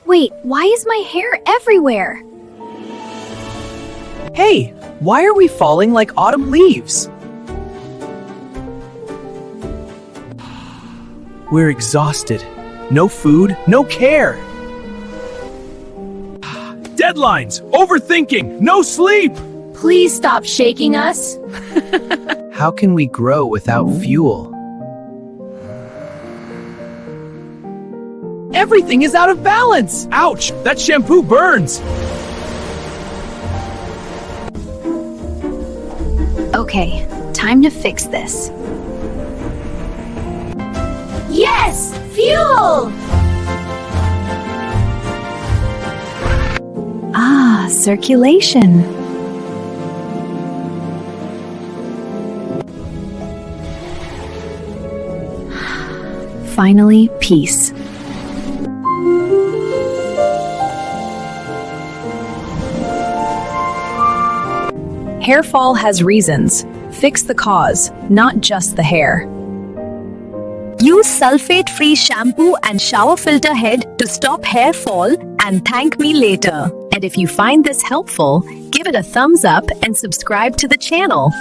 Wait, why is my hair everywhere? Hey, why are we falling like autumn leaves? We're exhausted. No food, no care. Deadlines, overthinking, no sleep. Please stop shaking us. How can we grow without fuel? Everything is out of balance. Ouch, that shampoo burns. Okay, time to fix this. Yes! Fuel! Ah, circulation. Finally, peace. Hair fall has reasons. Fix the cause, not just the hair. Use sulfate-free shampoo and shower filter head to stop hair fall and thank me later. And if you find this helpful, give it a thumbs up and subscribe to the channel.